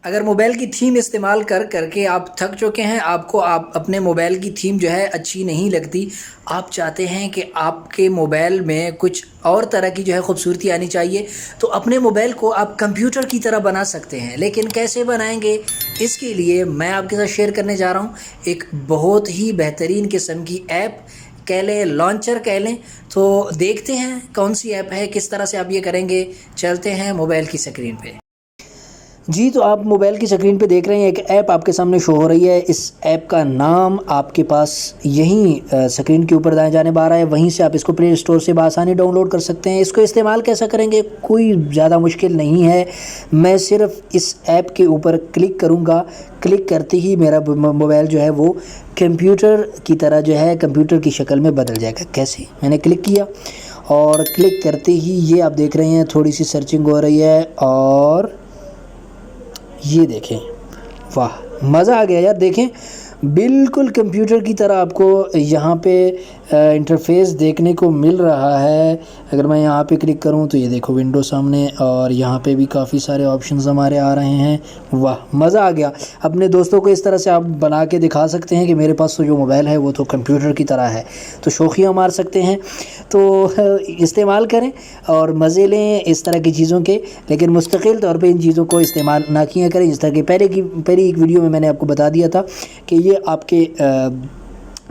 अगर मोबाइल की थीम इस्तेमाल कर करके आप थक चुके हैं, आपको आप अपने मोबाइल की थीम जो है अच्छी नहीं लगती, आप चाहते हैं कि आपके मोबाइल में कुछ और तरह की जो है खूबसूरती आनी चाहिए, तो अपने मोबाइल को आप कंप्यूटर की तरह बना सकते हैं। लेकिन कैसे बनाएंगे, इसके लिए मैं आपके साथ शेयर करने जा रहा हूँ एक बहुत ही बेहतरीन किस्म की ऐप कह लें, लॉन्चर कह लें। तो देखते हैं कौन सी ऐप है, किस तरह से आप ये करेंगे। चलते हैं मोबाइल की स्क्रीन पे। जी, तो आप मोबाइल की स्क्रीन पे देख रहे हैं एक ऐप आपके सामने शो हो रही है। इस ऐप का नाम आपके पास यहीं स्क्रीन के ऊपर दाएं जाने आ रहा है, वहीं से आप इसको प्ले स्टोर से बआसानी डाउनलोड कर सकते हैं। इसको इस्तेमाल कैसा करेंगे, कोई ज़्यादा मुश्किल नहीं है। मैं सिर्फ इस ऐप के ऊपर क्लिक करूँगा, क्लिक करते ही मेरा मोबाइल जो है वो कंप्यूटर की तरह जो है कंप्यूटर की शक्ल में बदल जाएगा। कैसे, मैंने क्लिक किया और क्लिक करते ही ये आप देख रहे हैं थोड़ी सी सर्चिंग हो रही है और ये देखें, वाह मज़ा आ गया यार। देखें बिल्कुल कंप्यूटर की तरह आपको यहाँ पे इंटरफेस देखने को मिल रहा है। अगर मैं यहाँ पे क्लिक करूँ तो ये देखो विंडो सामने, और यहाँ पे भी काफ़ी सारे ऑप्शंस हमारे आ रहे हैं। वाह मज़ा आ गया। अपने दोस्तों को इस तरह से आप बना के दिखा सकते हैं कि मेरे पास तो जो मोबाइल है वो तो कंप्यूटर की तरह है, तो शौकिया मार सकते हैं। तो इस्तेमाल करें और मज़े लें इस तरह की चीज़ों के, लेकिन मुस्तकिल तौर पे इन चीज़ों को इस्तेमाल ना किया करें। जिस तरह की पहली एक वीडियो में मैंने आपको बता दिया था कि ये आपके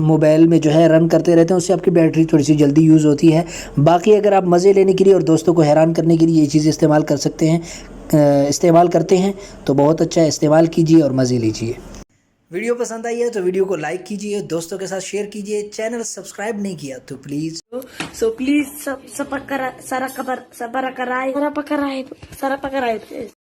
मोबाइल में जो है रन करते रहते हैं, उससे आपकी बैटरी थोड़ी सी जल्दी यूज़ होती है। बाकी अगर आप मज़े लेने के लिए और दोस्तों को हैरान करने के लिए ये चीज़ इस्तेमाल कर सकते हैं, इस्तेमाल करते हैं तो बहुत अच्छा है। इस्तेमाल कीजिए और मज़े लीजिए। वीडियो पसंद आई है तो वीडियो को लाइक कीजिए, दोस्तों के साथ शेयर कीजिए। चैनल सब्सक्राइब नहीं किया तो प्लीज़ प्लीज सब सब पकड़ सारा खबर सब पकड़ आए